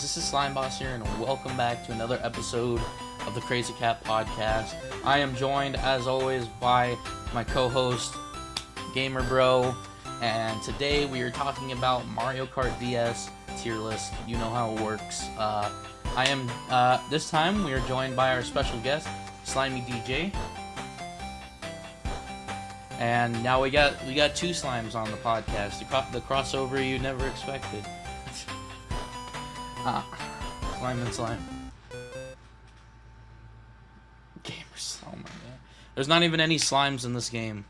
this is Slime Boss here, and welcome back to another episode of the Crazy Cat Podcast. I am joined, as always, by my co-host, Gamer Bro, and today we are talking about Mario Kart DS tier list. You know how it works. This time we are joined by our special guest, Slimy DJ. And now we got two slimes on the podcast. The crossover you never expected. Slime and slime. Gamers. Oh my god. There's not even any slimes in this game.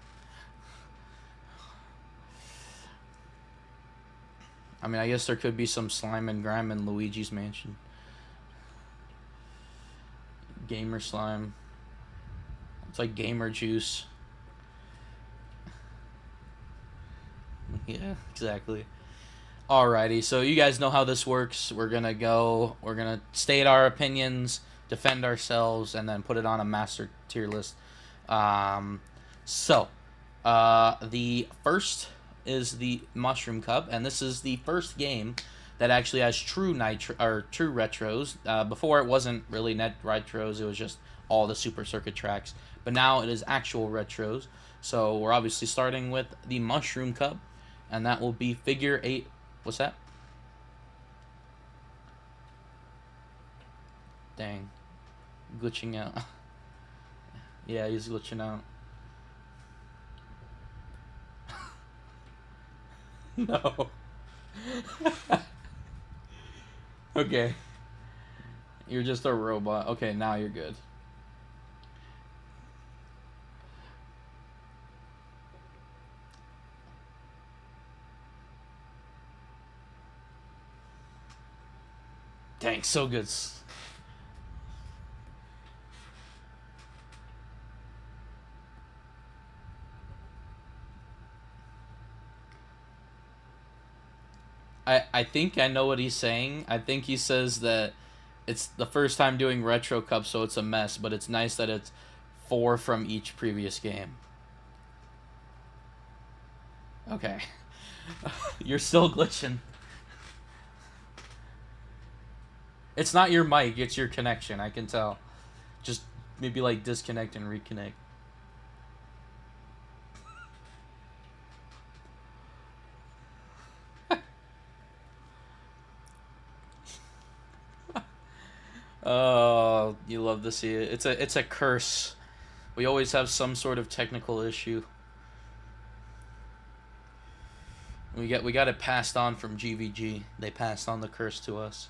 I mean, I guess there could be some slime and grime in Luigi's Mansion. Gamer slime. It's like gamer juice. Yeah, exactly. Alrighty, so you guys know how this works. We're gonna state our opinions, defend ourselves, and then put it on a master tier list. The first is the Mushroom Cup, and this is the first game that actually has true retros. Before it wasn't really net retros; it was just all the Super Circuit tracks. But now it is actual retros. So we're obviously starting with the Mushroom Cup, and that will be Figure 8. What's that? Dang. Glitching out. Yeah, he's glitching out. No. Okay. You're just a robot. Okay, now you're good. Dang, so good. I think I know what he's saying. I think he says that it's the first time doing Retro Cup, so it's a mess, but it's nice that it's 4 from each previous game. Okay. You're still glitching. It's not your mic, it's your connection, I can tell. Just maybe like disconnect and reconnect. Oh, you love to see it. It's a curse. We always have some sort of technical issue. We got it passed on from GVG. They passed on the curse to us.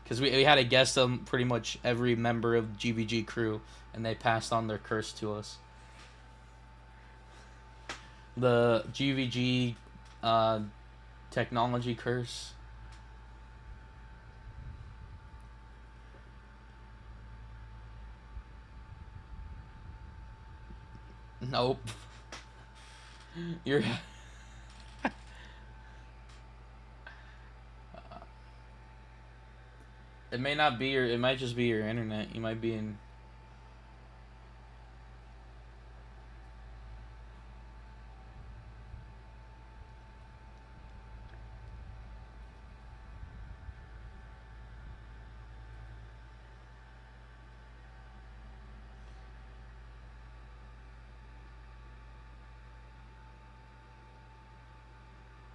Because we had a guest on pretty much every member of GVG crew, and they passed on their curse to us. The GVG technology curse. Nope. You're... It may not be it might just be your internet. You might be in...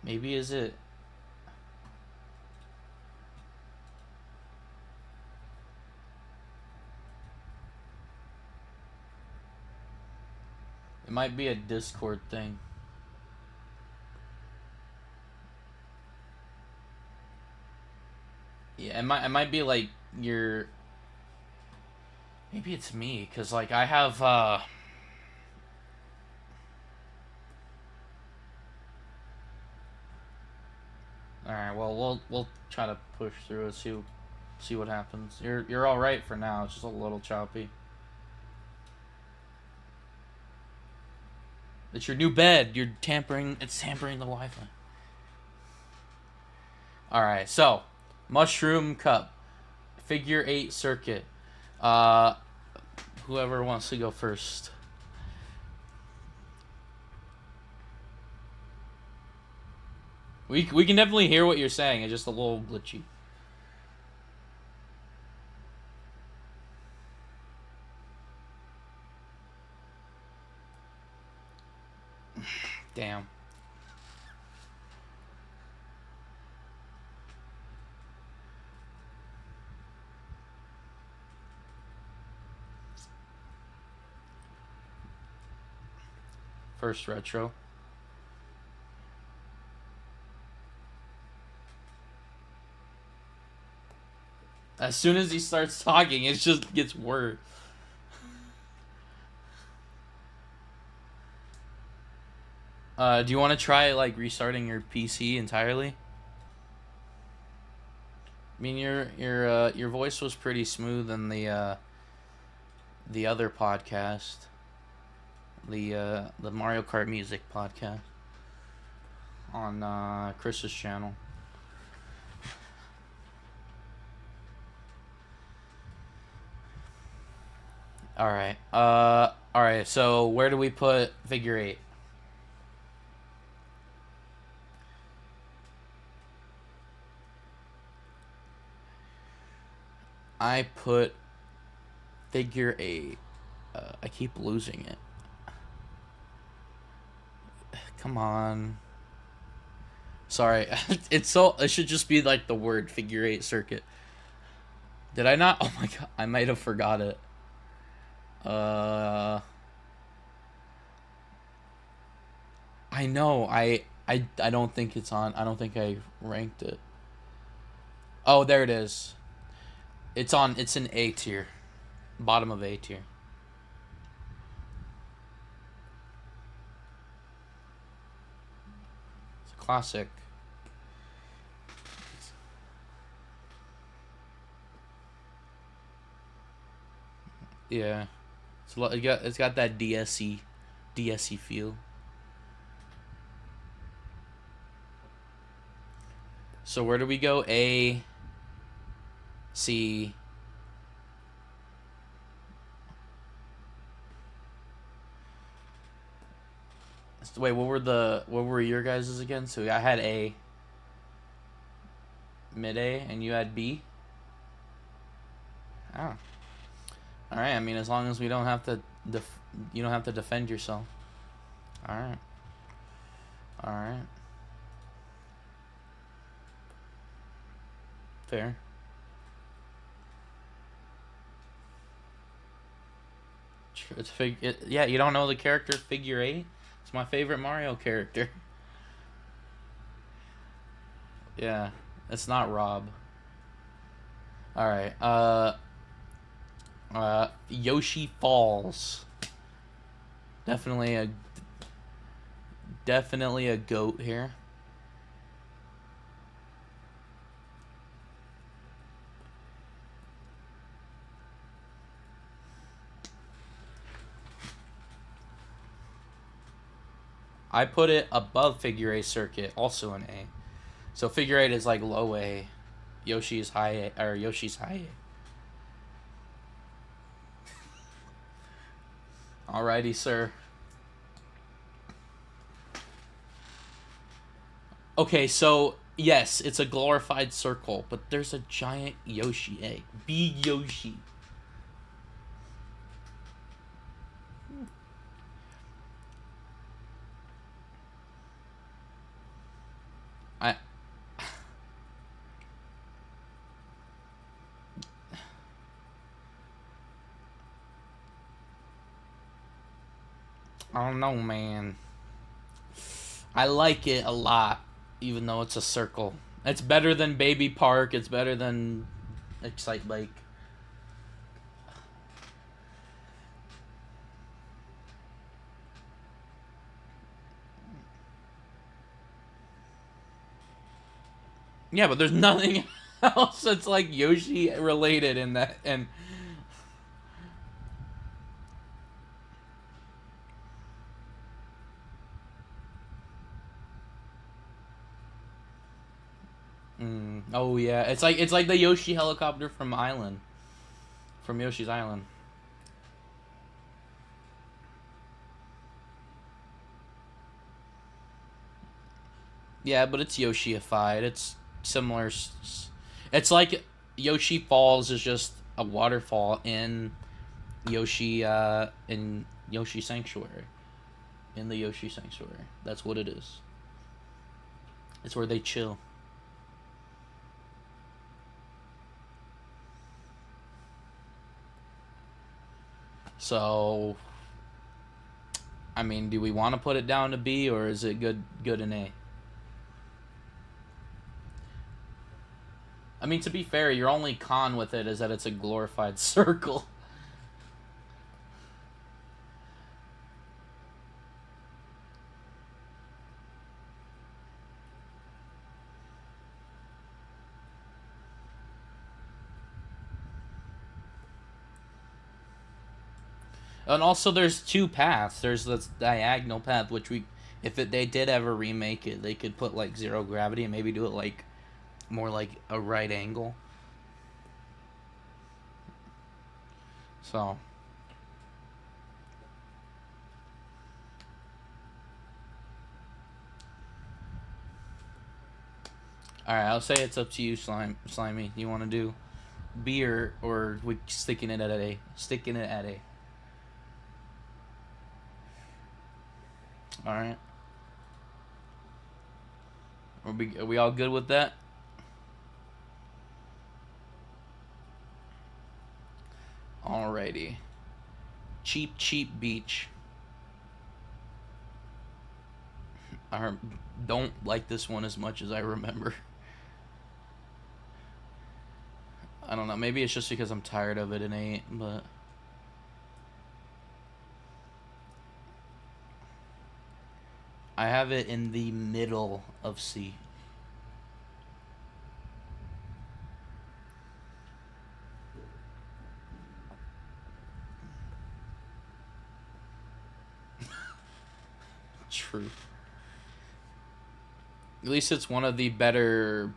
Maybe is it... It might be a Discord thing. Yeah, it might be like your... Maybe it's me, because like I have Alright, well we'll try to push through and see what happens. You're alright for now, it's just a little choppy. It's your new bed. It's tampering the Wi-Fi. Alright, so Mushroom Cup. Figure 8 circuit. Whoever wants to go first. We can definitely hear what you're saying. It's just a little glitchy. Damn. First retro. As soon as he starts talking, it just gets worse. Do you want to try like restarting your PC entirely? I mean, your voice was pretty smooth in the other podcast, the Mario Kart music podcast on Chris's channel. All right. All right. So where do we put figure 8? I put figure 8. I keep losing it. Come on. Sorry. It should just be like the word figure 8 circuit. Did I not? Oh my god. I might have forgot it. I know. I don't think it's on. I don't think I ranked it. Oh, there it is. It's on. It's in A tier. Bottom of A tier. It's a classic. Yeah. It's got that DSE feel. So where do we go? A, C. Wait, what were your guys's again? So I had A, mid A, and you had B. Oh. All right. I mean, as long as we don't have to, you don't have to defend yourself. All right. All right. Fair. Yeah, you don't know the character figure 8? It's my favorite Mario character. Yeah, it's not Rob. All right. Yoshi Falls. Definitely a goat here. I put it above figure 8 circuit, also an A. So figure 8 is like low A. Yoshi's high A, or Yoshi's high A. Alrighty, sir. Okay, so yes, it's a glorified circle, but there's a giant Yoshi egg. Big Yoshi. I don't know, man. I like it a lot, even though it's a circle. It's better than Baby Park. It's better than Excite Bike. Yeah, but there's nothing else that's like Yoshi related in that. And oh yeah, it's like the Yoshi helicopter from Yoshi's Island. Yeah, but it's Yoshiified. It's similar. It's like Yoshi Falls is just a waterfall in Yoshi Sanctuary. in the Yoshi Sanctuary. That's what it is. It's where they chill. So, I mean, do we want to put it down to B, or is it good in A? I mean, to be fair, your only con with it is that it's a glorified circle. And also, there's two paths. There's this diagonal path, which they did ever remake it, they could put like zero gravity and maybe do it like more like a right angle. So, all right, I'll say it's up to you, Slimy. You want to do B or we sticking it at A? Sticking it at A. All right. Are we all good with that? Alrighty. Cheap beach. I don't like this one as much as I remember. I don't know. Maybe it's just because I'm tired of it in 8, but I have it in the middle of C. True. At least it's one of the better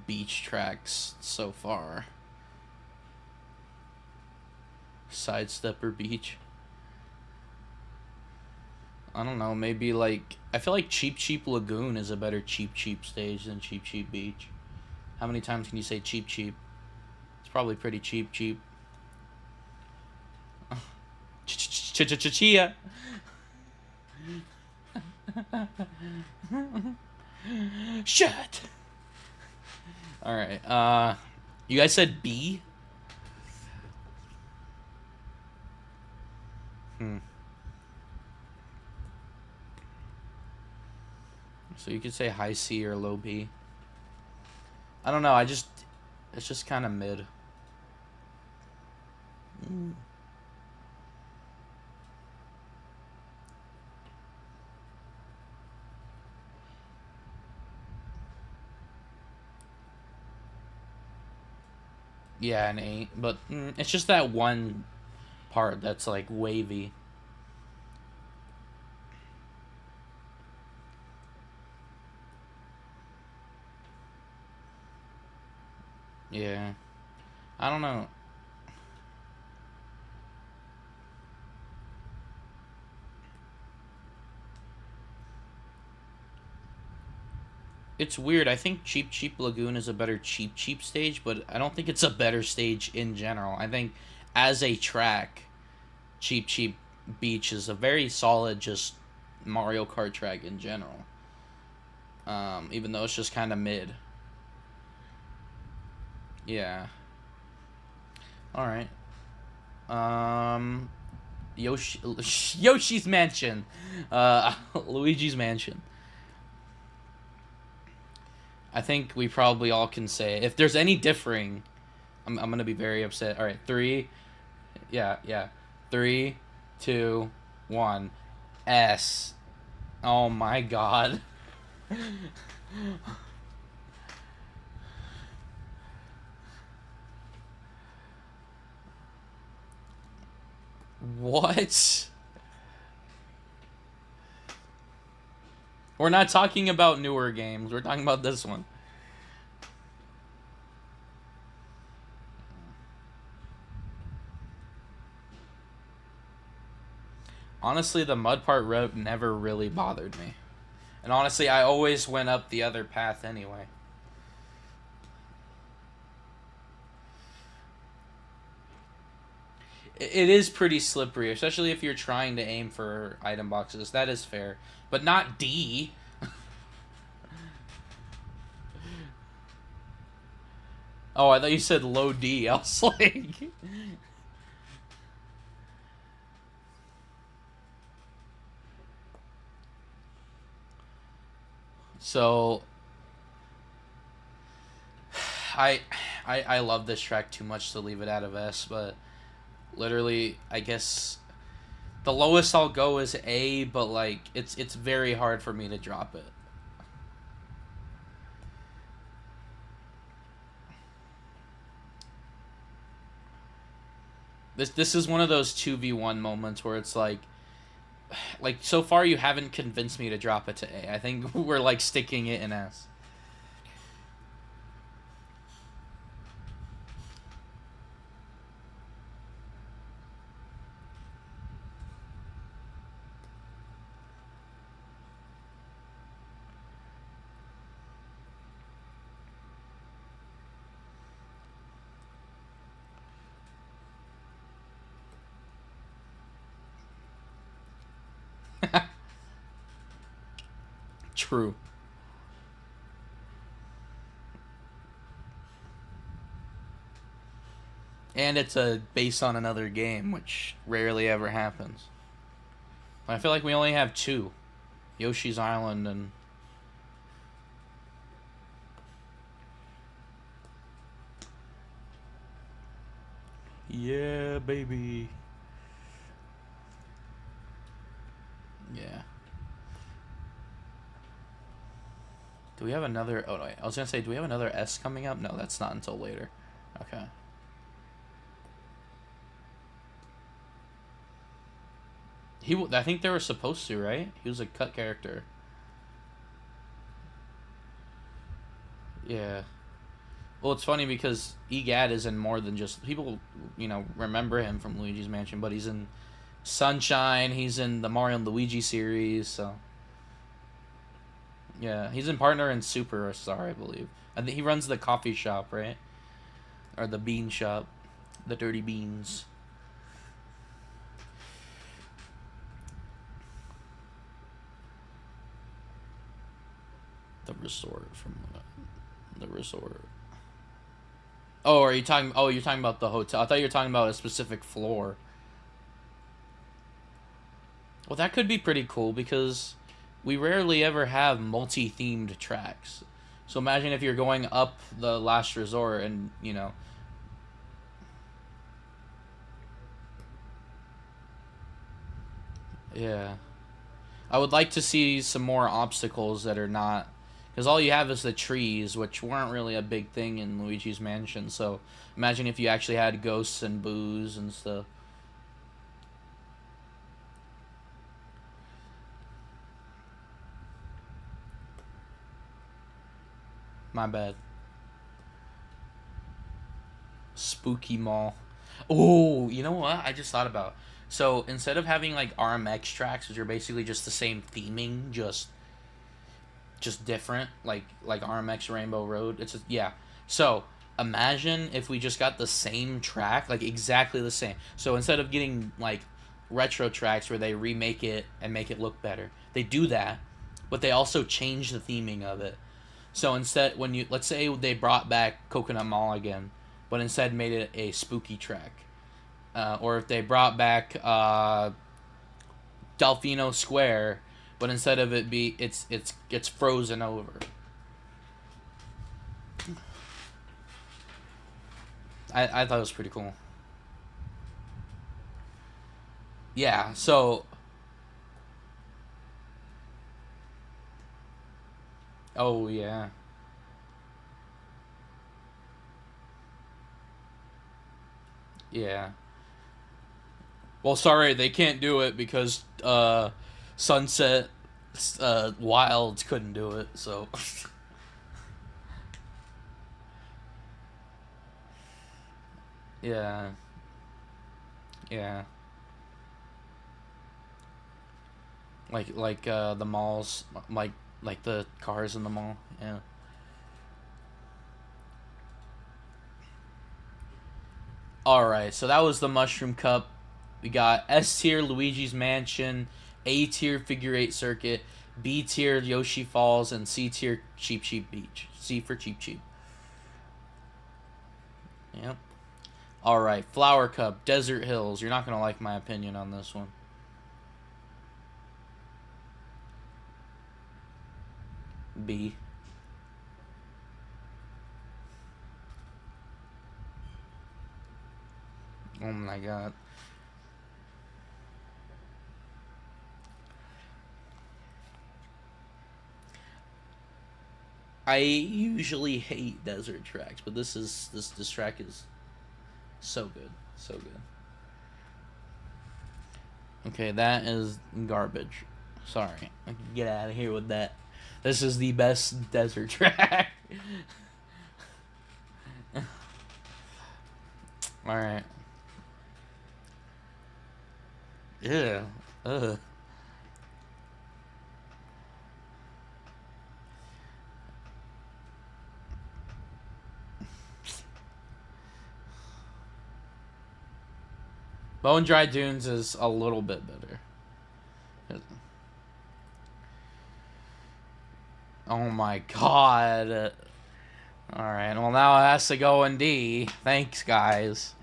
beach tracks so far. Sidestepper Beach. I don't know, maybe like I feel like Cheap Lagoon is a better Cheap stage than Cheap Beach. How many times can you say cheap? It's probably pretty cheap. Chia. Shut. All right. You guys said B. So you could say high C or low B. I don't know. It's just kind of mid. Yeah, an 8, but it's just that one part that's like wavy. Yeah. I don't know. It's weird. I think Cheap Lagoon is a better Cheap stage, but I don't think it's a better stage in general. I think as a track, Cheap Beach is a very solid just Mario Kart track in general. Even though it's just kind of mid. Yeah. Alright. Yoshi's Mansion. Luigi's Mansion. I think we probably all can say, if there's any differing, I'm going to be very upset. All right, 3. Yeah. 3, 2, 1. S. Oh my god. What? We're not talking about newer games. We're talking about this one. Honestly, the mud part road never really bothered me. And honestly, I always went up the other path anyway. It is pretty slippery, especially if you're trying to aim for item boxes. That is fair, but not D. Oh, I thought you said low D. I was like, so I, I love this track too much to leave it out of S, but literally, I guess the lowest I'll go is A, but like it's very hard for me to drop it. This is one of those 2v1 moments where it's like so far you haven't convinced me to drop it to A. I think we're like sticking it in S. True. And it's based on another game, which rarely ever happens. I feel like we only have two. Yoshi's Island and... Yeah, baby. Yeah. Do we have another... Oh, wait. I was going to say, do we have another S coming up? No, that's not until later. Okay. I think they were supposed to, right? He was a cut character. Yeah. Well, it's funny because EGAD is in more than just... People, remember him from Luigi's Mansion, but he's in Sunshine, he's in the Mario and Luigi series, so... Yeah, he's in Partner in Superstar, I believe. I think he runs the coffee shop, right? Or the bean shop. The Dirty Beans. The resort from... The resort. Oh, are you talking... Oh, you're talking about the hotel. I thought you were talking about a specific floor. Well, that could be pretty cool because we rarely ever have multi-themed tracks. So imagine if you're going up the last resort and, Yeah. I would like to see some more obstacles that are not... Because all you have is the trees, which weren't really a big thing in Luigi's Mansion. So imagine if you actually had ghosts and boos and stuff. My bad. Spooky Mall. Oh, you know what? I just thought about. So instead of having like RMX tracks, which are basically just the same theming, just different, like RMX Rainbow Road. Yeah. So imagine if we just got the same track, like exactly the same. So instead of getting like retro tracks where they remake it and make it look better, they do that, but they also change the theming of it. So instead, let's say they brought back Coconut Mall again, but instead made it a spooky track, or if they brought back Delfino Square, but instead of it be it's frozen over. I thought it was pretty cool. Yeah. So. Oh yeah. Yeah. Well, sorry, they can't do it because Sunset Wilds couldn't do it. So. Yeah. Yeah. Like the malls, like the cars in the mall. Yeah. Alright, so that was the Mushroom Cup. We got S tier Luigi's Mansion, A tier Figure 8 Circuit, B tier Yoshi Falls, and C tier Cheap Cheap Beach. C for Cheap Cheap. Yep. Alright, Flower Cup, Desert Hills. You're not going to like my opinion on this one. B. Oh my god. I usually hate desert tracks, but this track is so good. So good. Okay, that is garbage. Sorry. I can get out of here with that. This is the best desert track. Alright. Yeah. Ugh. Bone Dry Dunes is a little bit better. Oh my god. Alright, well now it has to go in D. Thanks, guys.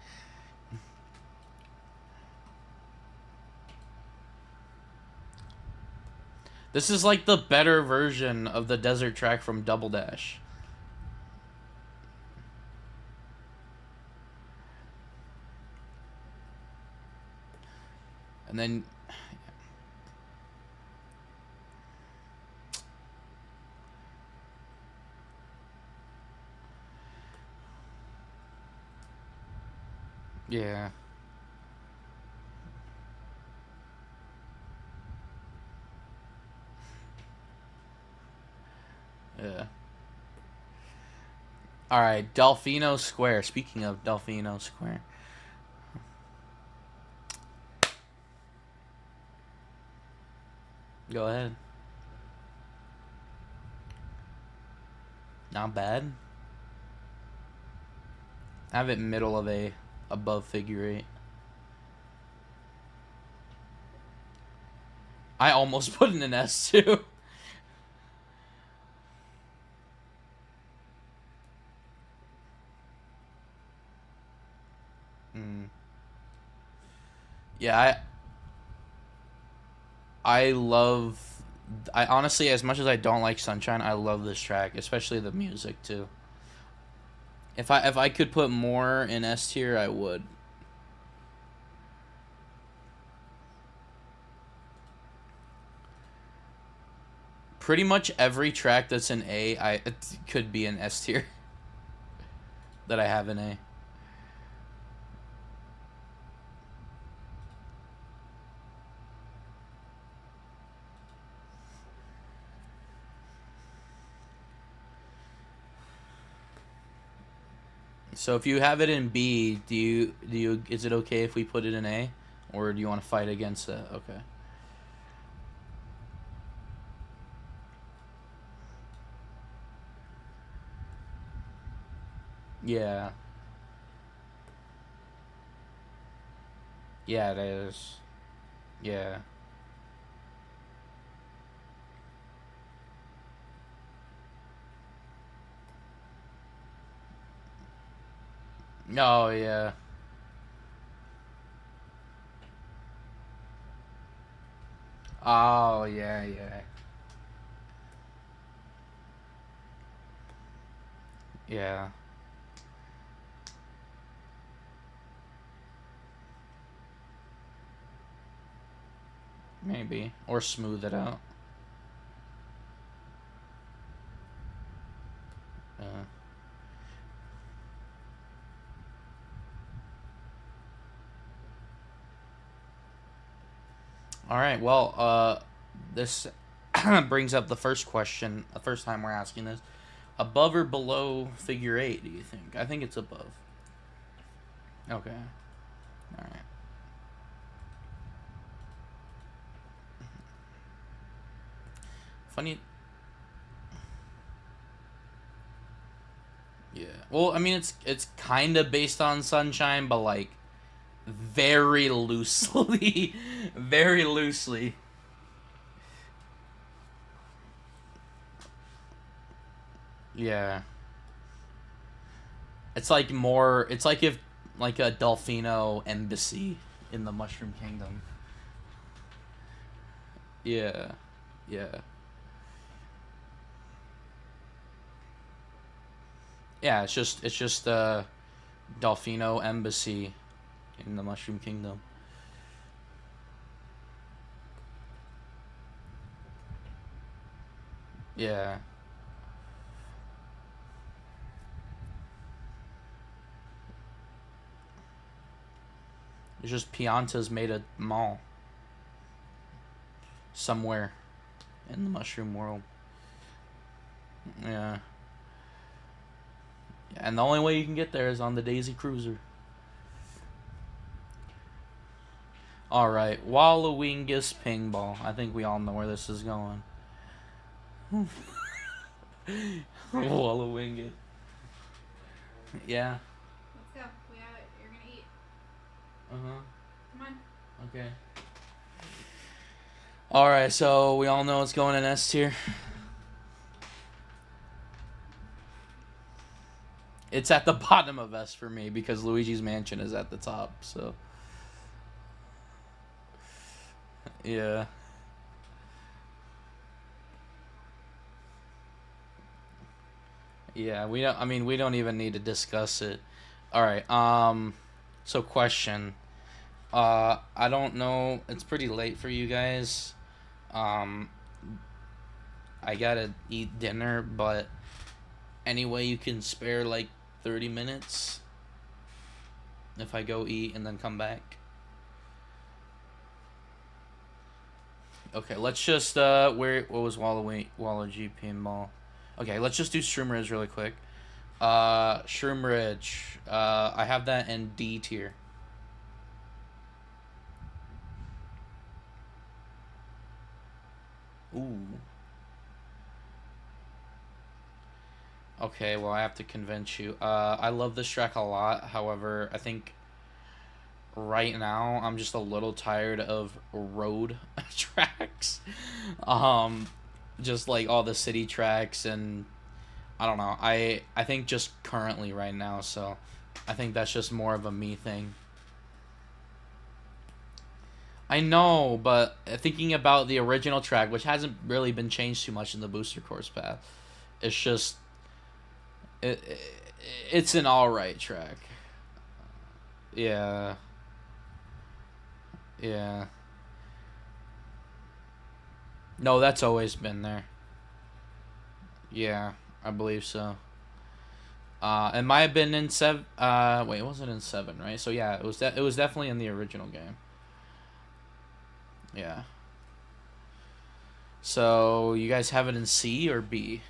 This is like the better version of the desert track from Double Dash. And then... yeah. Yeah. Alright, Delfino Square. Speaking of Delfino Square. Go ahead. Not bad. I have it middle of A, above Figure 8. I almost put in an S too. Yeah, I love... I honestly, as much as I don't like Sunshine, I love this track, especially the music too. If I could put more in S tier, I would. Pretty much every track that's in A, it could be in S tier. That I have in A. So if you have it in B, is it okay if we put it in A, or do you want to fight against it? Okay. Yeah. Yeah, it is. Yeah. Oh, yeah. Oh, yeah, yeah. Yeah. Maybe. Or smooth it out. Alright, well, this brings up the first question, the first time we're asking this. Above or below Figure 8, do you think? I think it's above. Okay. Alright. Funny... yeah. Well, I mean, it's kind of based on Sunshine, but like very loosely, very loosely. Yeah. It's like more. It's like if like a Delfino embassy in the Mushroom Kingdom. Yeah. Yeah. Yeah. It's just Delfino embassy in the Mushroom Kingdom. Yeah. It's just Pianta's made a mall somewhere in the Mushroom World. Yeah. And the only way you can get there is on the Daisy Cruiser. Alright, Waluigus Ping-Ball. I think we all know where this is going. Waluigus. Yeah. Let's go. We have it. You're gonna eat. Uh-huh. Come on. Okay. Alright, so we all know it's going in S tier. It's at the bottom of S for me because Luigi's Mansion is at the top, so. Yeah. Yeah, we don't. I mean, we don't even need to discuss it. All right. So question. I don't know. It's pretty late for you guys. Um, I gotta eat dinner, but anyway, you can spare like 30 minutes if I go eat and then come back. Okay, let's just what was Waluigi Pinball? Okay, let's just do Shroom Ridge really quick. Shroom Ridge. I have that in D tier. Ooh. Okay, well I have to convince you. I love this track a lot. However, I think right now I'm just a little tired of road tracks. Just like all the city tracks and I don't know. I think just currently right now, so I think that's just more of a me thing. I know, but thinking about the original track, which hasn't really been changed too much in the booster course path, it's just it it's an all right track. Yeah. Yeah. No, that's always been there. Yeah, I believe so. It might have been in seven. Wait, it wasn't in seven, right? So yeah, it was definitely in the original game. Yeah. So you guys have it in C or B?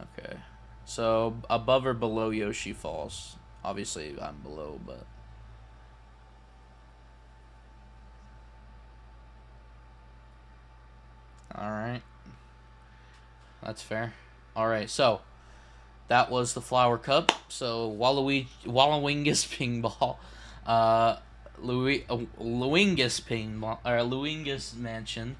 Okay. So above or below Yoshi Falls? Obviously, I'm below, but. All right. That's fair. All right, so that was the Flower Cup. So Waluigus Ping Ball, Luingus Ping Ball, or Luingus Mansion,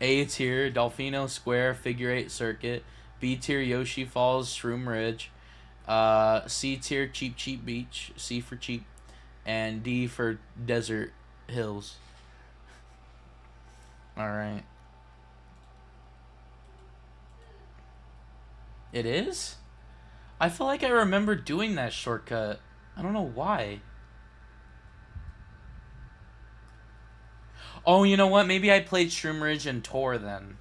A tier Dolphino Square Figure Eight Circuit, B tier Yoshi Falls Shroom Ridge, C tier Cheap Cheap Beach, C for cheap, and D for Desert Hills. All right. It is? I feel like I remember doing that shortcut. I don't know why. Oh, you know what? Maybe I played Shroom Ridge and Tor then.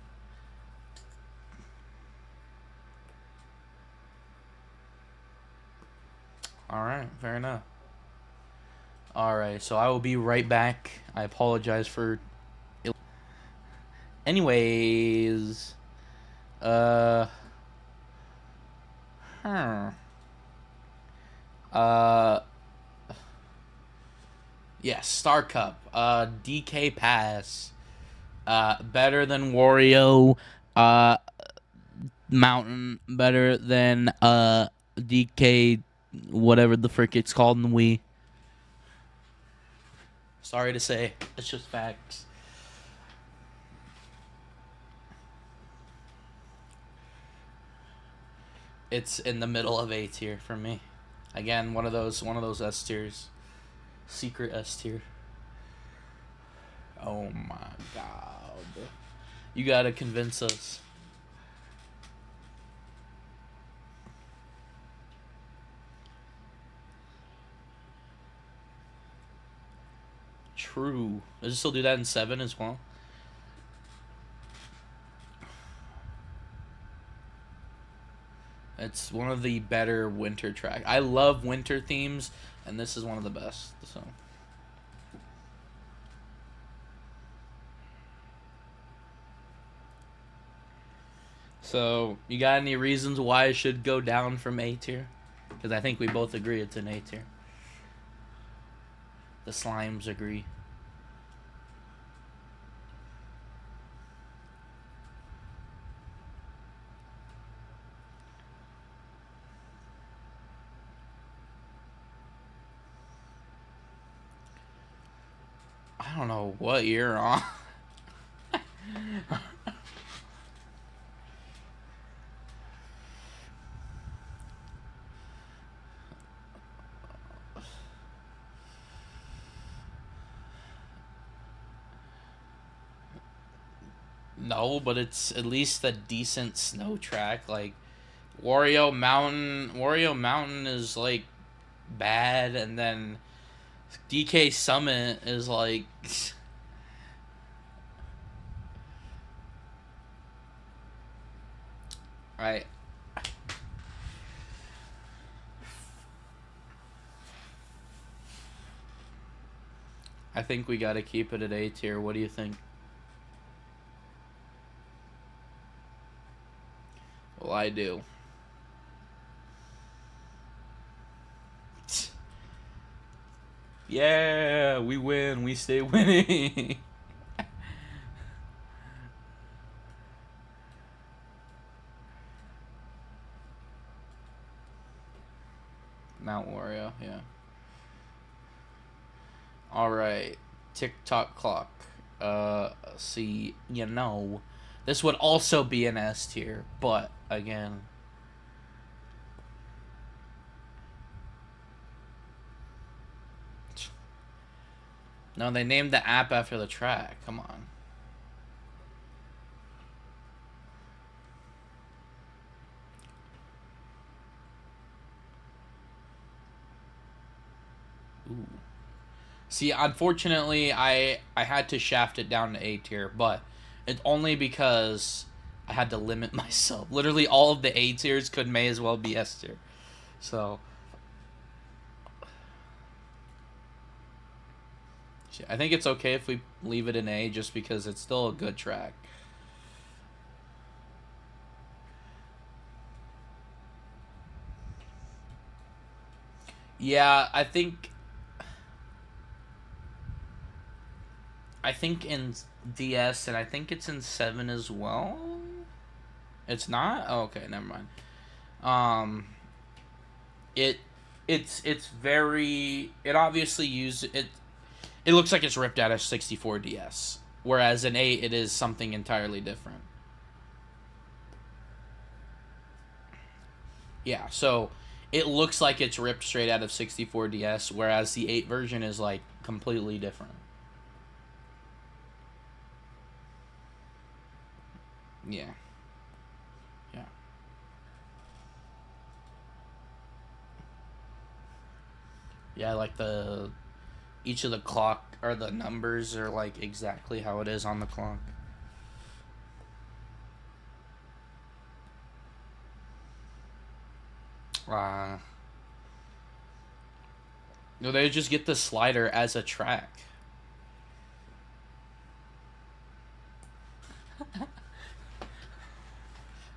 Alright, fair enough. Alright, so I will be right back. I apologize for... Anyways... Uh... Huh. Uh... Yes, Star Cup. DK Pass. Better than Wario. Uh... Mountain better than DK, whatever the frick it's called in Wii. Sorry to say, it's just facts. It's in the middle of A tier for me. Again, one of those S tiers, secret S tier. Oh my god, you gotta convince us. True. Does it still do that in 7 as well? It's one of the better winter tracks. I love winter themes, and this is one of the best. So, you got any reasons why it should go down from A tier? Because I think we both agree it's an A tier. The slimes agree. I don't know what you're on. No, but it's at least a decent snow track. Like Wario Mountain is like bad, and then DK Summit is like right. I think we gotta keep it at A tier. What do you think? Well, I do. Yeah, we win. We stay winning. Mount Wario, yeah. All right, TikTok clock. See, this would also be an S tier, but again, no, they named the app after the track. Come on. Ooh. See, unfortunately, I had to shaft it down to A tier, but it's only because I had to limit myself. Literally, all of the A tiers may as well be S tier. So, I think it's okay if we leave it in A just because it's still a good track. Yeah, I think in DS, and I think it's in 7 as well. It's not? Oh, okay, never mind. It's very, it obviously it looks like it's ripped out of 64 DS, whereas in 8 it is something entirely different. Yeah, so it looks like it's ripped straight out of 64 DS, whereas the 8 version is like completely different. Yeah. Yeah. Yeah, like each of the clock or the numbers are like exactly how it is on the clock. No, they just get the slider as a track.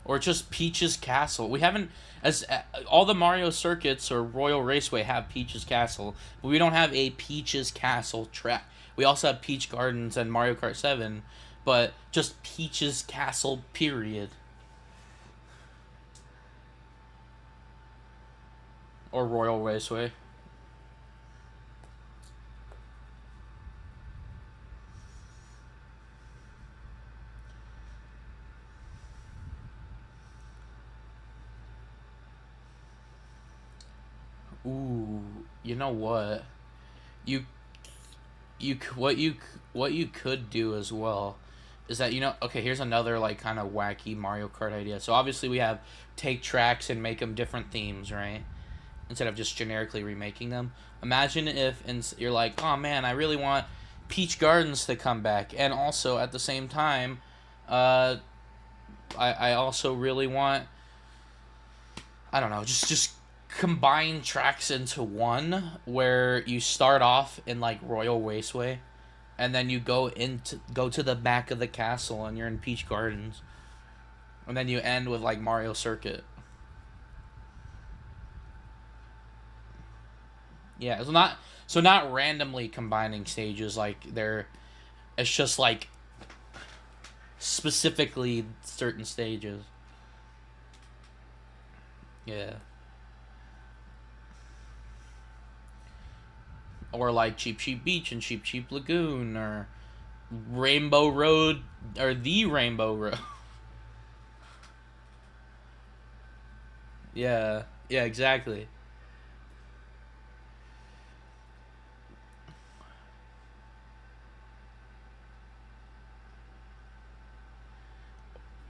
Or just Peach's Castle. We haven't, as all the Mario circuits or Royal Raceway have Peach's Castle, but we don't have a Peach's Castle track. We also have Peach Gardens and Mario Kart 7, but just Peach's Castle, period. Or Royal Raceway. Ooh, you know what? You you what you could do as well is that, okay, here's another like kind of wacky Mario Kart idea. So obviously we have take tracks and make them different themes, right? Instead of just generically remaking them. Imagine if you're like, oh man, I really want Peach Gardens to come back, and also at the same time, uh, I also really want, I don't know, just combine tracks into one where you start off in like Royal Raceway, and then you go to the back of the castle and you're in Peach Gardens, and then you end with like Mario Circuit. Yeah, it's not randomly combining stages like they're. It's just like specifically certain stages. Yeah. Or like Cheap Cheap Beach and Cheap Cheap Lagoon, or Rainbow Road, or the Rainbow Road. Yeah. Yeah, exactly.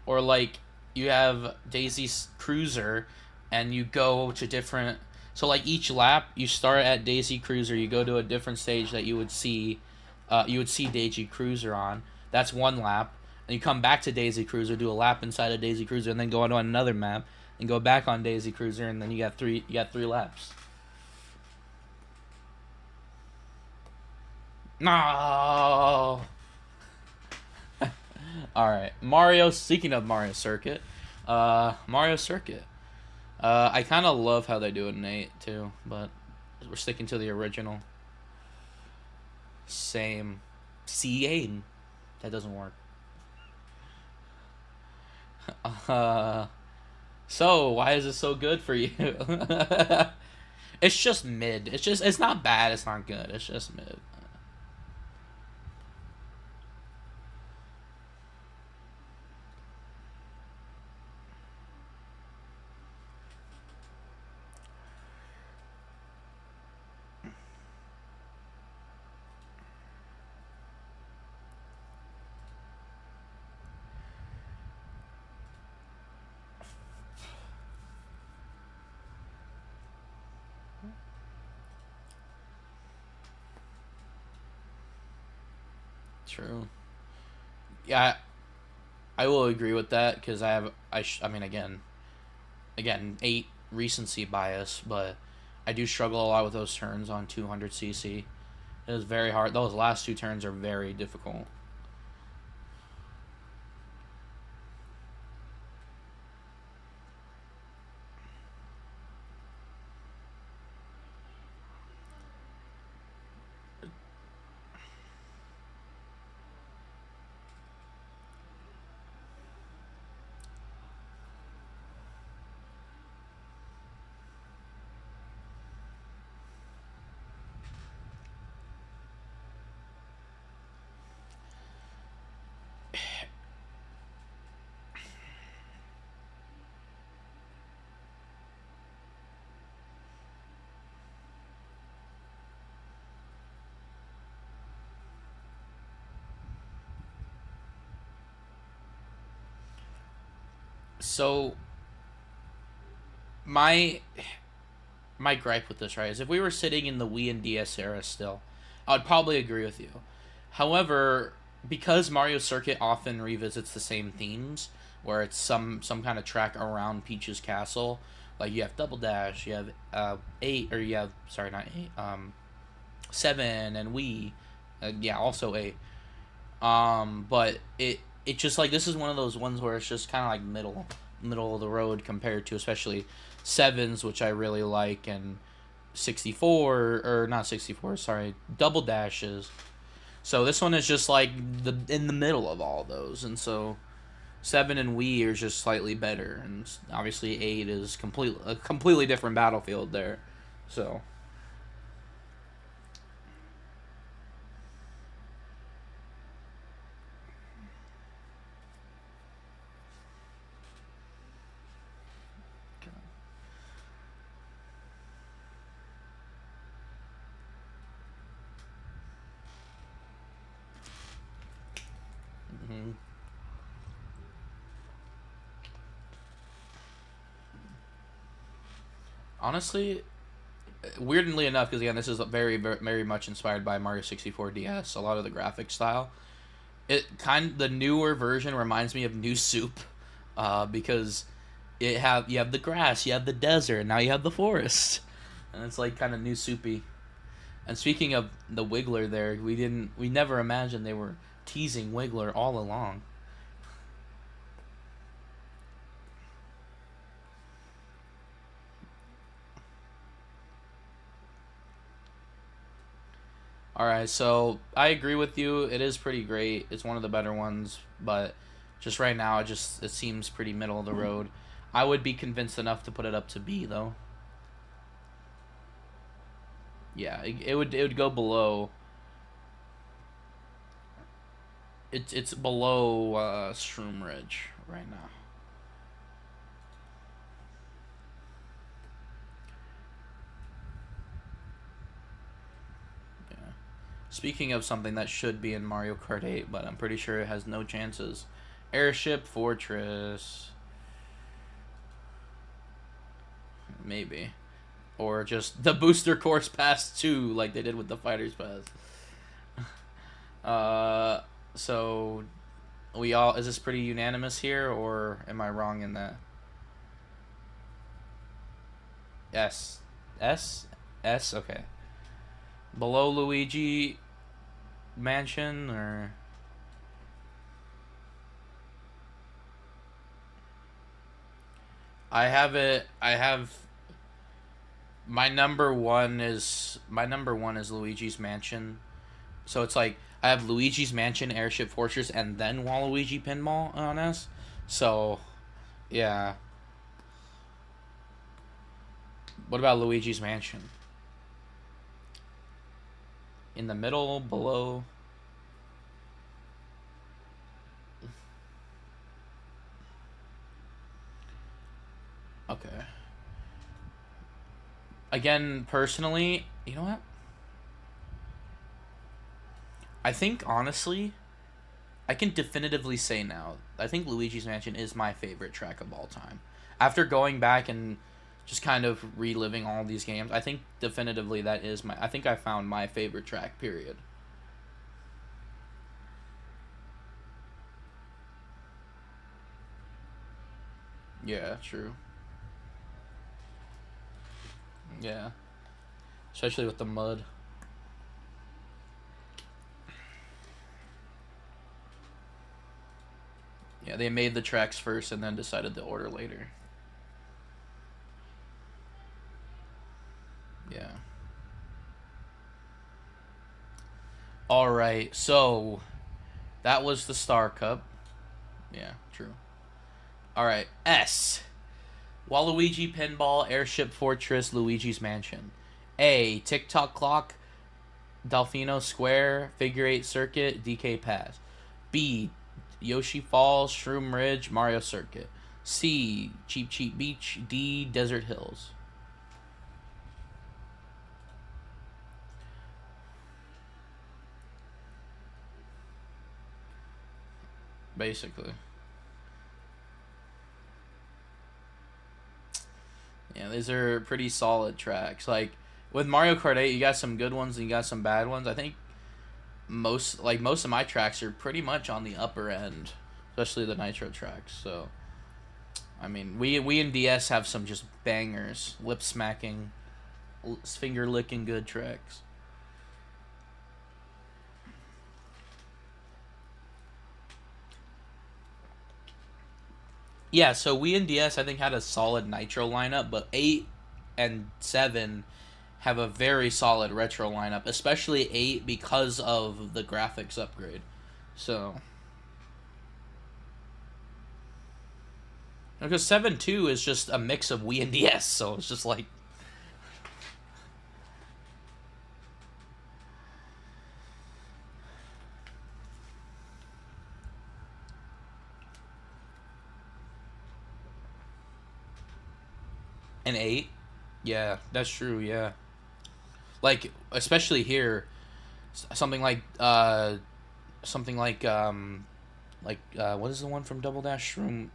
Or like you have Daisy's Cruiser, and you go to different. So like each lap, you start at Daisy Cruiser, you go to a different stage that you would see Daisy Cruiser on. That's one lap, and you come back to Daisy Cruiser, do a lap inside of Daisy Cruiser, and then go on to another map, and go back on Daisy Cruiser, and then you got three laps. No. All right, Mario. Speaking of Mario Circuit, Mario Circuit. I kind of love how they do it in 8 too, but we're sticking to the original. Same. C8. That doesn't work. Uh, so why is it so good for you? It's just mid. It's not bad. It's not good. It's just mid. True. Yeah, I will agree with that because I mean, again 8 recency bias, but I do struggle a lot with those turns on 200cc. It is very hard. Those last two turns are very difficult. So my my gripe with this, right, is if we were sitting in the Wii and DS era still, I would probably agree with you. However, because Mario Circuit often revisits the same themes, where it's some kind of track around Peach's castle, like you have Double Dash, you have 8, or you have, sorry, not 8, 7 and Wii, yeah, also 8. But it just like this is one of those ones where it's just kind of like middle of the road compared to especially sevens, which I really like, and 64, or not 64, sorry, Double Dashes. So this one is just like the in the middle of all those, and so 7 and Wii are just slightly better, and obviously 8 is a completely different battlefield there. So. Mm-hmm. Honestly, weirdly enough, because again, this is very much inspired by Mario 64 DS. A lot of the graphic style. The newer version reminds me of New Soup, because you have the grass, you have the desert, and now you have the forest, and it's like kind of New Soupy. And speaking of the Wiggler, there we never imagined they were teasing Wiggler all along. All right, so I agree with you. It is pretty great. It's one of the better ones, but just right now, it seems pretty middle of the road. I would be convinced enough to put it up to B though. Yeah, it would go below. It's below Shroom Ridge right now. Yeah. Speaking of something that should be in Mario Kart 8, but I'm pretty sure it has no chances. Airship Fortress. Maybe. Or just the Booster Course Pass 2, like they did with the Fighter's Pass. So is this pretty unanimous here, or am I wrong in that? S. S? S? Okay. Below Luigi Mansion, or... I have my number one is Luigi's Mansion. So it's like I have Luigi's Mansion, Airship Fortress, and then Waluigi Pinball on S. So, yeah. What about Luigi's Mansion? In the middle, below. Okay. Again, personally, you know what? I think honestly, I can definitively say now, I think Luigi's Mansion is my favorite track of all time. After going back and just kind of reliving all these games, I think definitively I think I found my favorite track, period. Yeah, true. Yeah. Especially with the mud. Yeah, they made the tracks first and then decided the order later. Yeah. All right. So, that was the Star Cup. Yeah, true. All right. S. Waluigi Pinball, Airship Fortress, Luigi's Mansion. A. TikTok Clock, Delfino Square, Figure 8 Circuit, DK Pass. B. Yoshi Falls, Shroom Ridge, Mario Circuit. C. Cheap Cheap Beach. D. Desert Hills. Basically. Yeah, these are pretty solid tracks. Like, with Mario Kart 8, you got some good ones and you got some bad ones. I think most of my tracks are pretty much on the upper end, especially the Nitro tracks. So, I mean, we in DS have some just bangers, lip smacking, finger licking good tracks. Yeah, so we in DS I think had a solid Nitro lineup, but 8 and 7 have a very solid retro lineup, especially 8 because of the graphics upgrade. So, because 7 2 is just a mix of Wii and DS, so it's just like An 8? Yeah, that's true, yeah. Like, especially here, something something what is the one from Double Dash? Shroom,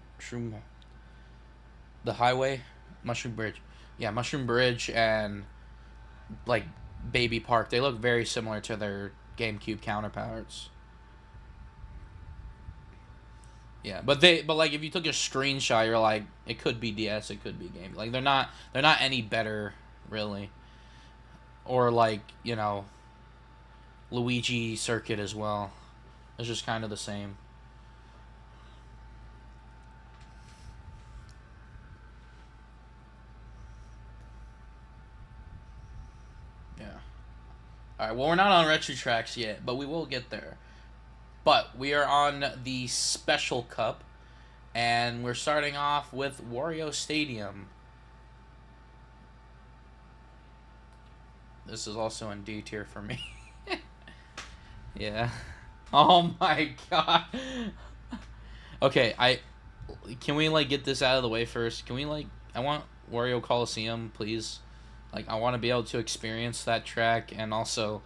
the highway? Mushroom Bridge. Yeah, Mushroom Bridge and, like, Baby Park. They look very similar to their GameCube counterparts. Yeah, but like if you took a screenshot, you're like, it could be DS, it could be Game. Like they're not any better really. Or like Luigi Circuit as well. It's just kind of the same. Yeah. All right. Well, we're not on Retro Tracks yet, but we will get there. But we are on the Special Cup, and we're starting off with Wario Stadium. This is also in D tier for me. Yeah. Oh my god. Okay, can we like get this out of the way first? Can we like I want Wario Coliseum, please. Like I want to be able to experience that track, and also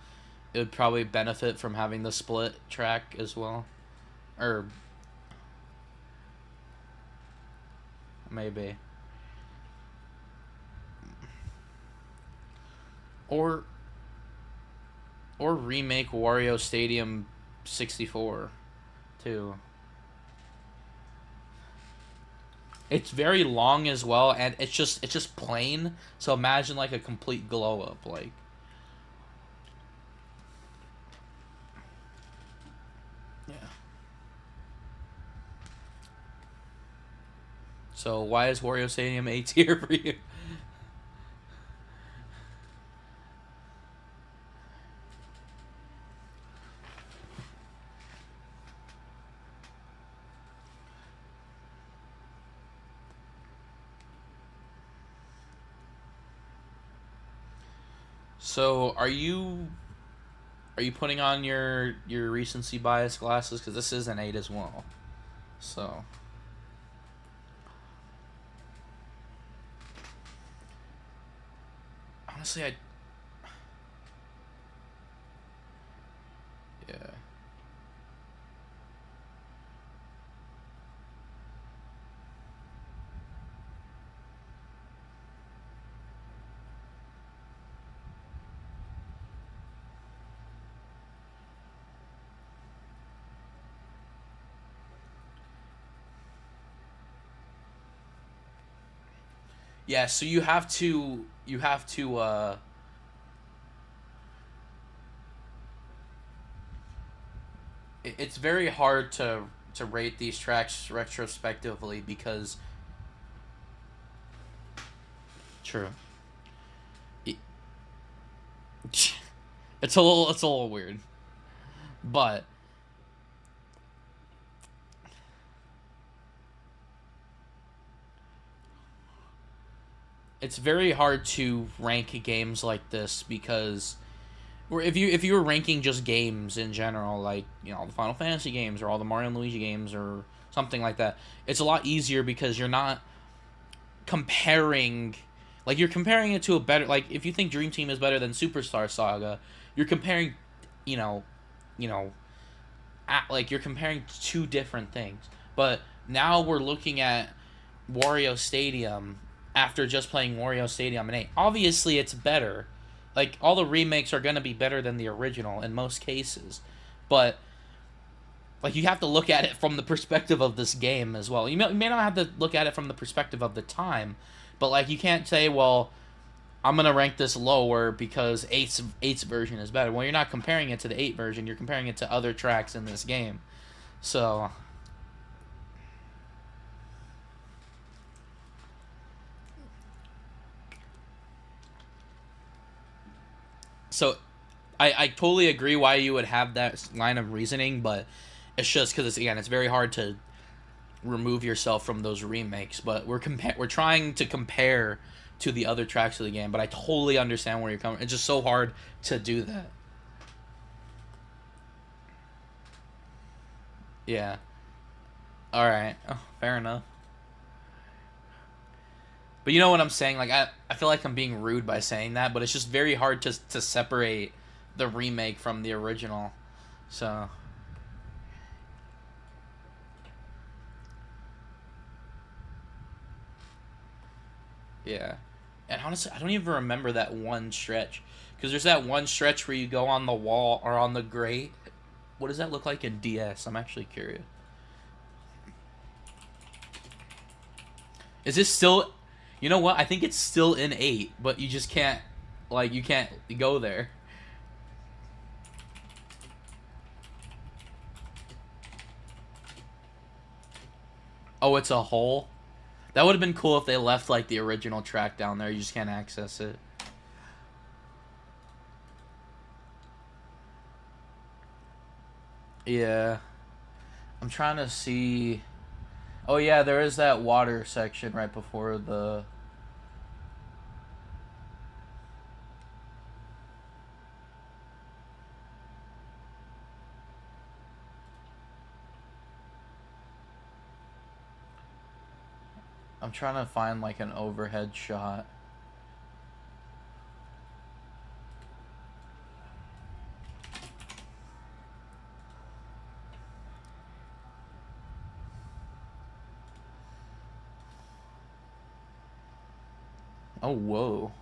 it would probably benefit from having the split track as well. Or maybe. Or remake Wario Stadium 64 too. It's very long as well, and it's just plain. So imagine like a complete glow up, like. Yeah. So why is Wario Stadium A tier for you? So are you putting on your recency bias glasses, because this is an 8 as well. So honestly, yeah. Yeah, so you have to it's very hard to rate these tracks retrospectively because true. It- it's a little weird. But it's very hard to rank games like this because if you were ranking just games in general, like the Final Fantasy games or all the Mario and Luigi games or something like that, it's a lot easier because you're not comparing. Like you're comparing it to a better, like if you think Dream Team is better than Superstar Saga, you're comparing, you know, you know, like you're comparing two different things. But now we're looking at Wario Stadium after just playing Wario Stadium and 8. Obviously, it's better. Like all the remakes are gonna be better than the original in most cases, but like you have to look at it from the perspective of this game as well. You may not have to look at it from the perspective of the time, but like you can't say, well, I'm gonna rank this lower because eight's version is better. Well, you're not comparing it to the 8 version. You're comparing it to other tracks in this game. So so I totally agree why you would have that line of reasoning, but it's just because it's very hard to remove yourself from those remakes. But we're trying to compare to the other tracks of the game. But I totally understand where you're coming. It's just so hard to do that. Yeah. All right. Oh, fair enough. But you know what I'm saying? Like I feel like I'm being rude by saying that, but it's just very hard to separate the remake from the original. So yeah. And honestly, I don't even remember that one stretch. Because there's that one stretch where you go on the wall or on the grate. What does that look like in DS? I'm actually curious. Is this still... You know what? I think it's still in 8, but you just can't... Like, you can't go there. Oh, it's a hole? That would have been cool if they left, like, the original track down there. You just can't access it. Yeah. I'm trying to see... Oh, yeah, there is that water section right before the... I'm trying to find, like, an overhead shot. Oh, whoa.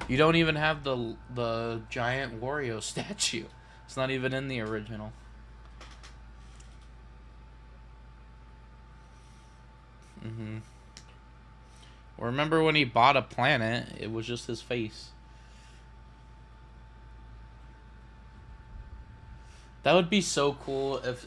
You don't even have the giant Wario statue. It's not even in the original. Mm-hmm. Well, remember when he bought a planet? It was just his face. That would be so cool if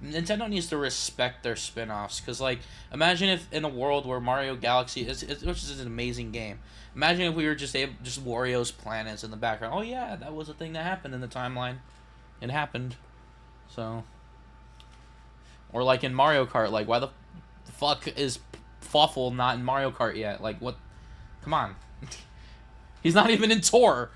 Nintendo needs to respect their spin-offs. Because, like, imagine if in a world where Mario Galaxy which is an amazing game. Imagine if we were just Wario's planets in the background. Oh yeah, that was a thing that happened in the timeline. It happened. So, or like in Mario Kart, like why the fuck is Fawful not in Mario Kart yet? Like what? Come on, he's not even in Tor.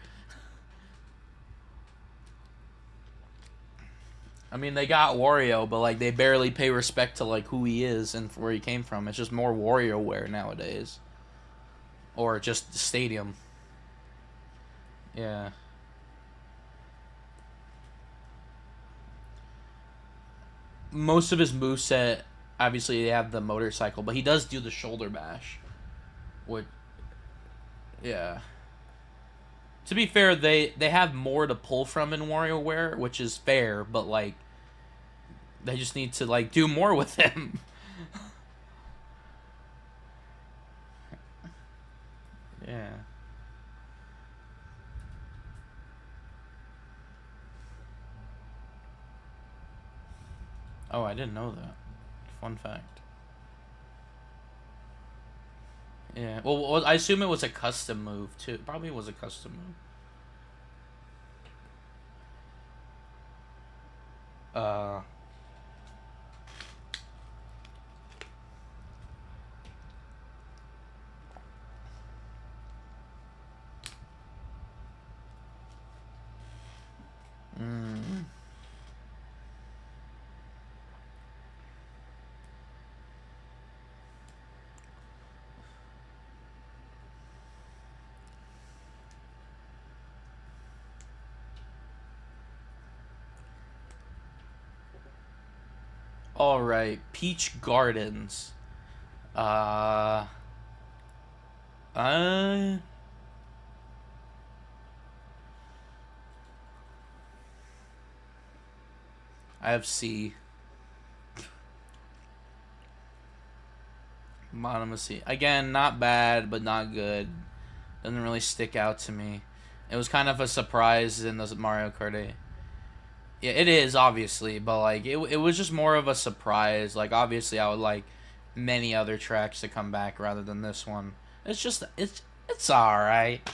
I mean, they got Wario, but like they barely pay respect to like who he is and where he came from. It's just more WarioWare nowadays, or just the stadium. Yeah. Most of his moveset, obviously, they have the motorcycle, but he does do the shoulder bash. Which, yeah. To be fair, they have more to pull from in WarioWare, which is fair, but like they just need to like do more with him. Yeah. Oh, I didn't know that. Fun fact. Yeah. Well, I assume it was a custom move too. Probably was a custom move. Uh. Mm. All right, Peach Gardens. Uh. Uh. I have C. Bottom of C. Again, not bad, but not good. Doesn't really stick out to me. It was kind of a surprise in the Mario Kart 8. Yeah, it is, obviously, but, like, it was just more of a surprise. Like, obviously, I would like many other tracks to come back rather than this one. It's just, it's alright.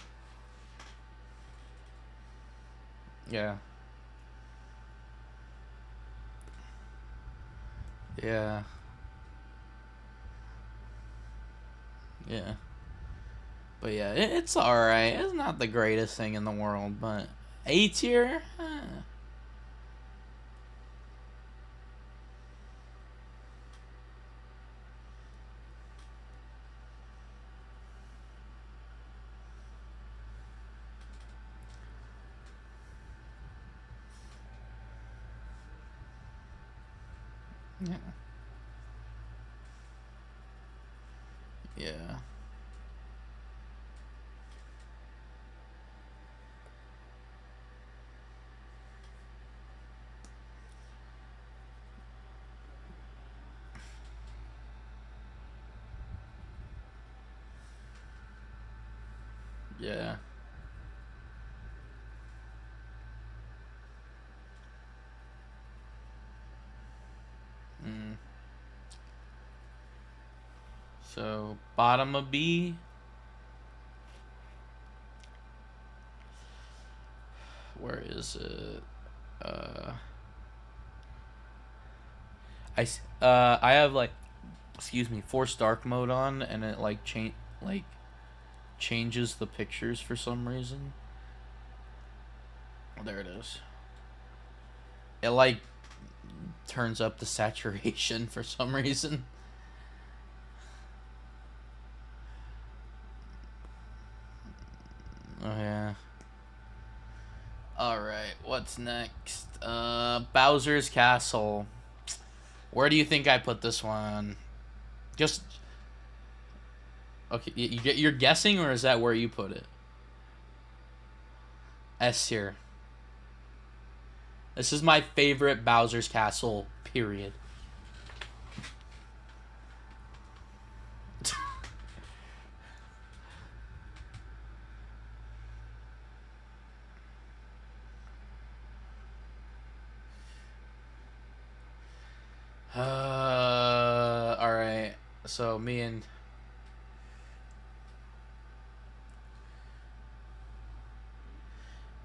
Yeah. Yeah. Yeah. But yeah, it's alright. It's not the greatest thing in the world, but A tier? Yeah. Yeah. Yeah. Mm. So, bottom of B. Where is it? Uh, I have like, excuse me, force dark mode on, and it like changes the pictures for some reason. Oh, there it is. It like turns up the saturation for some reason. Oh yeah. All right, what's next? Bowser's Castle. Where do you think I put this one? Just okay. You're guessing, or is that where you put it? S tier. This is my favorite Bowser's Castle. Period. All right. So me and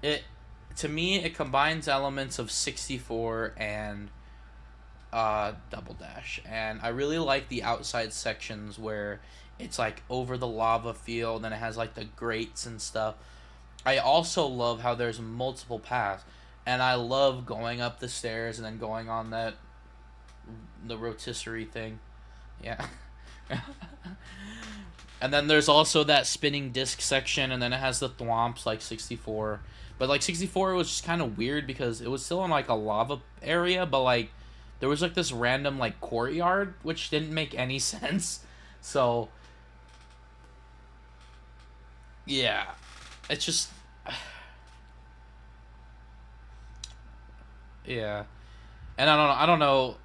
it to me it combines elements of 64 and Double Dash, and I really like the outside sections where it's like over the lava field and it has like the grates and stuff. I also love how there's multiple paths, and I love going up the stairs and then going on the rotisserie thing. Yeah. And then there's also that spinning disc section, and then it has the thwomps like 64. But like 64 was just kind of weird because it was still in like a lava area, but like there was like this random like courtyard which didn't make any sense. So yeah, it's just yeah. And I don't know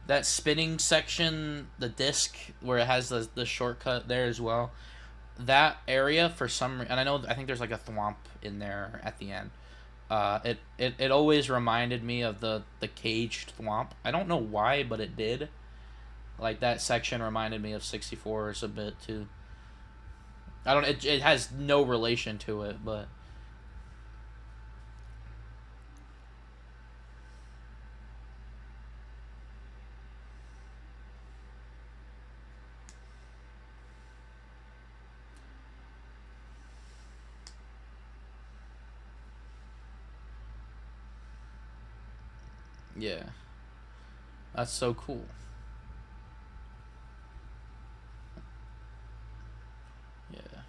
that spinning section, the disc where it has the shortcut there as well. That area for some, and I think there's like a thwomp in there at the end. It always reminded me of the caged thwomp. I don't know why, but it did. Like that section reminded me of 64's a bit too. I don't. It has no relation to it, but yeah, that's so cool. Yeah,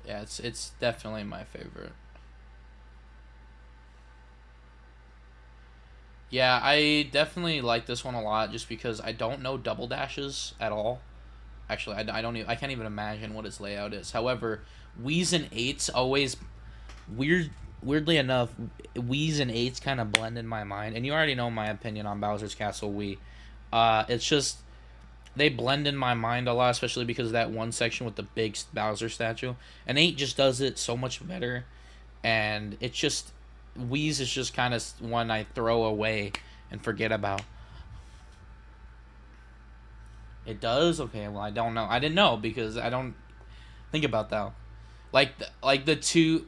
yeah. It's definitely my favorite. Yeah, I definitely like this one a lot just because I don't know double dashes at all. Actually, I don't even I can't even imagine what its layout is. However, Wii's and eights always weirdly enough, Wii's and eights kind of blend in my mind. And you already know my opinion on Bowser's Castle Wii. It's just they blend in my mind a lot, especially because of that one section with the big Bowser statue. And eight just does it so much better, and it's just Wii's is just kind of one I throw away and forget about. It does? Okay, well I don't know. I didn't know because I don't think about that. Like the two,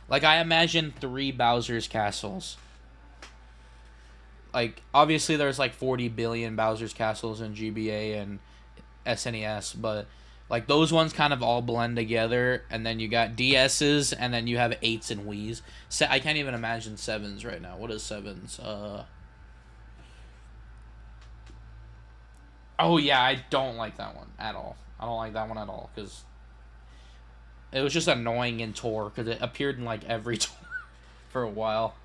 like I imagine three Bowser's castles. like obviously there's like 40 billion Bowser's Castles in GBA and SNES, but like those ones kind of all blend together, and then you got DSs, and then you have 8s and Wii's. I can't even imagine 7s right now. What is 7s? Oh yeah, I don't like that one at all. I don't like that one at all because it was just annoying in Tour because it appeared in like every tour for a while.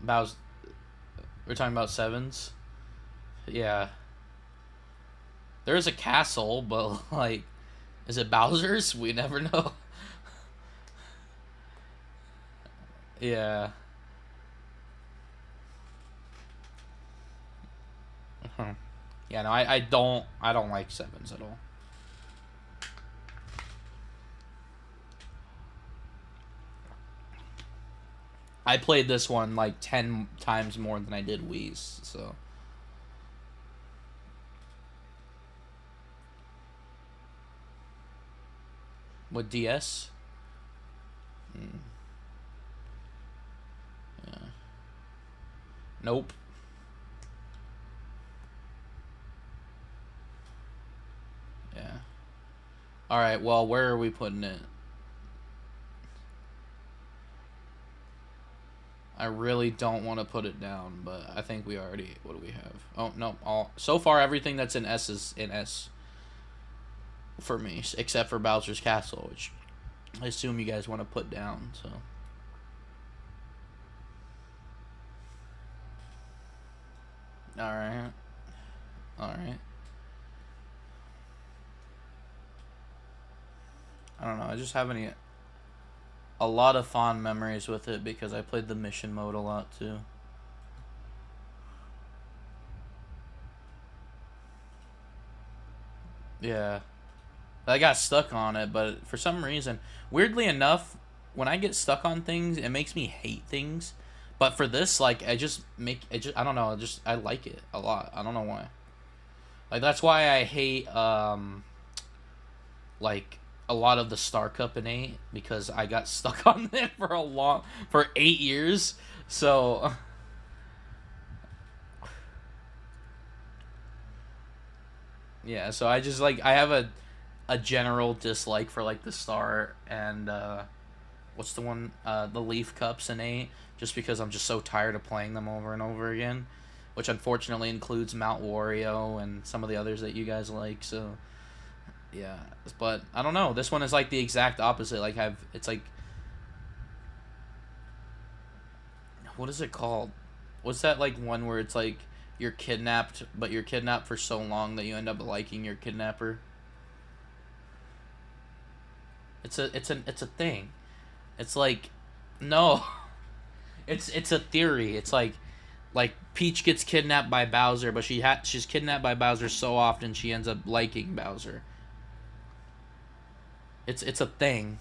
Bowser, we're talking about 7s. Yeah, there is a castle, but like, is it Bowser's? We never know. Yeah. Yeah, no, I don't like 7s at all. I played this one like 10 times more than I did Wii's, so. With DS? Yeah. Nope. Yeah. Alright, well, where are we putting it? I really don't want to put it down, but I think we already... What do we have? Oh, no. So far, everything that's in S is in S. For me, except for Bowser's Castle, which I assume you guys want to put down, so... Alright. Alright. I don't know, I just have a lot of fond memories with it because I played the mission mode a lot too. Yeah. I got stuck on it, but for some reason, weirdly enough, when I get stuck on things, it makes me hate things. But for this, like, I don't know, I like it a lot. I don't know why. Like, that's why I hate, like, a lot of the Star Cup in 8, because I got stuck on it for 8 years, so... Yeah, so I just, like, I have a general dislike for, like, the Star and, what's the one, the Leaf Cups in 8, just because I'm just so tired of playing them over and over again, which unfortunately includes Mount Wario and some of the others that you guys like, so... Yeah, but I don't know. This one is like the exact opposite. Like it's like, what is it called? What's that like one where it's like you're kidnapped, but you're kidnapped for so long that you end up liking your kidnapper? It's a thing. It's like, no, it's a theory. It's like Peach gets kidnapped by Bowser, but she's kidnapped by Bowser so often she ends up liking Bowser. It's a thing.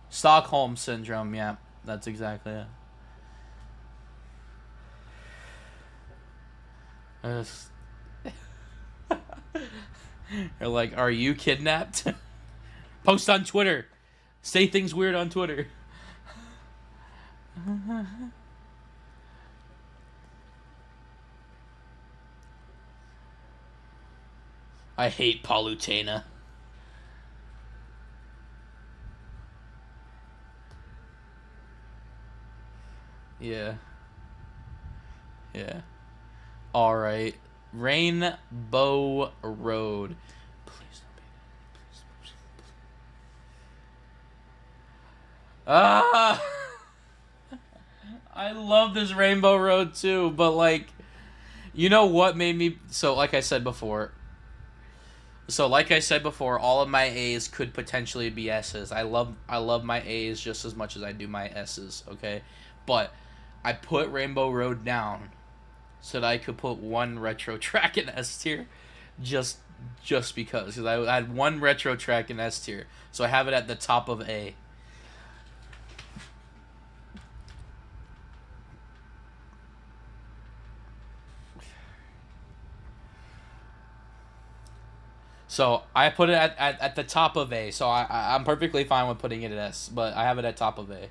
Stockholm Syndrome, yeah. That's exactly it. You're like, are you kidnapped? Post on Twitter. Say things weird on Twitter. I hate Palutena. Yeah. Yeah. Alright. Rainbow Road. Please don't be that. Please. Ah! I love this Rainbow Road too, but like, you know what made me... So like I said before, all of my A's could potentially be S's. I love my A's just as much as I do my S's, okay? But I put Rainbow Road down so that I could put one retro track in S tier, just because I had one retro track in S tier, so I have it at the top of A. So I put it at the top of A. So I'm perfectly fine with putting it at S, but I have it at top of A.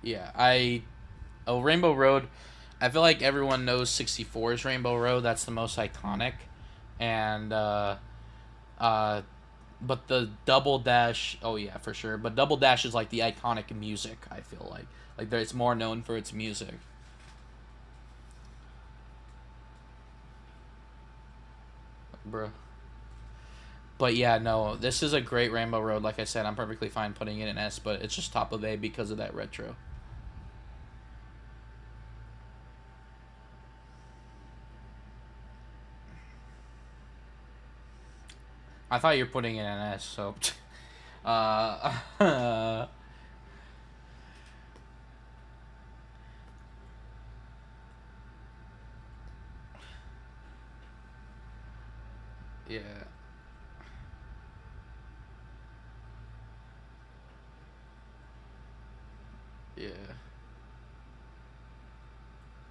Yeah, Rainbow Road. I feel like everyone knows 64's Rainbow Road. That's the most iconic, and uh, but the Double Dash. Oh yeah, for sure. But Double Dash is like the iconic music. I feel like it's more known for its music. Bro. But yeah, no, this is a great Rainbow Road. Like I said, I'm perfectly fine putting it in S, but it's just top of A because of that retro. I thought you were putting it in S, so. uh, yeah. Yeah.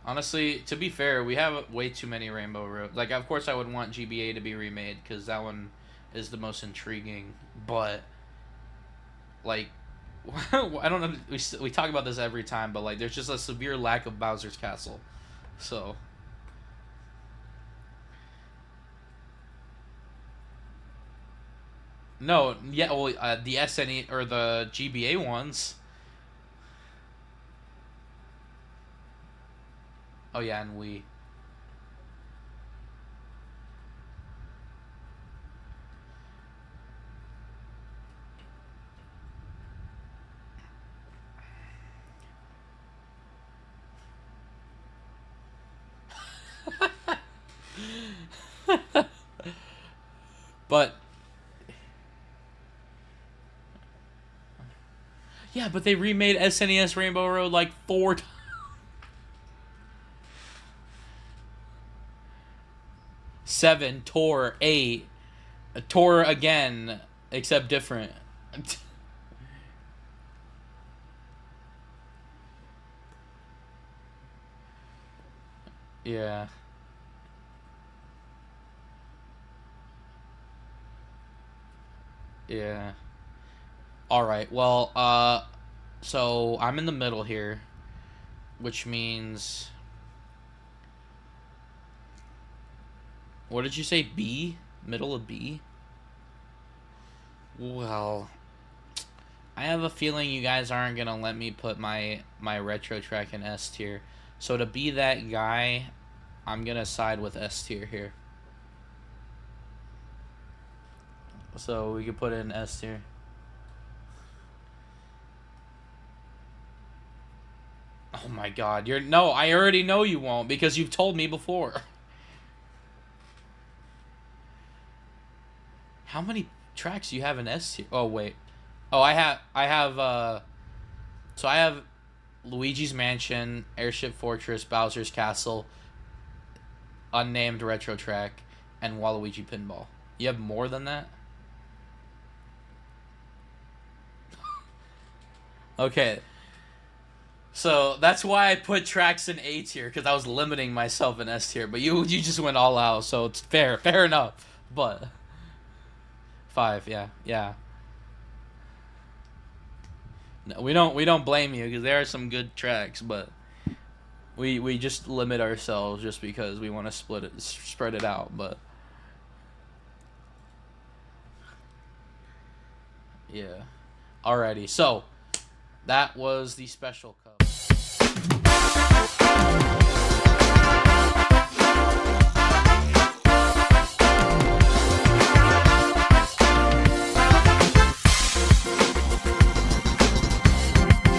Honestly, to be fair, we have way too many Rainbow Road. Like, of course, I would want GBA to be remade because that one is the most intriguing. But, like, I don't know. We talk about this every time, but like, there's just a severe lack of Bowser's Castle. So, no, yeah, well, the SNE or the GBA ones. Oh yeah, and we. But yeah, but they remade SNES Rainbow Road like 4 times. 7, Tor, 8, Tor again, except different. Yeah. Yeah. All right. Well, so I'm in the middle here, which means what did you say? B? Middle of B? Well, I have a feeling you guys aren't gonna let me put my retro track in S tier. So to be that guy, I'm gonna side with S tier here. So we could put it in S tier. Oh my god, you're no, I already know you won't because you've told me before. How many tracks do you have in S tier? Oh wait. Oh, I have Luigi's Mansion, Airship Fortress, Bowser's Castle, Unnamed Retro Track, and Waluigi Pinball. You have more than that? Okay. So that's why I put tracks in A tier because I was limiting myself in S tier, but you just went all out, so it's fair enough. But 5, yeah, yeah. No, we don't blame you because there are some good tracks, but we just limit ourselves just because we want to spread it out. But yeah, alrighty. So that was the special cup.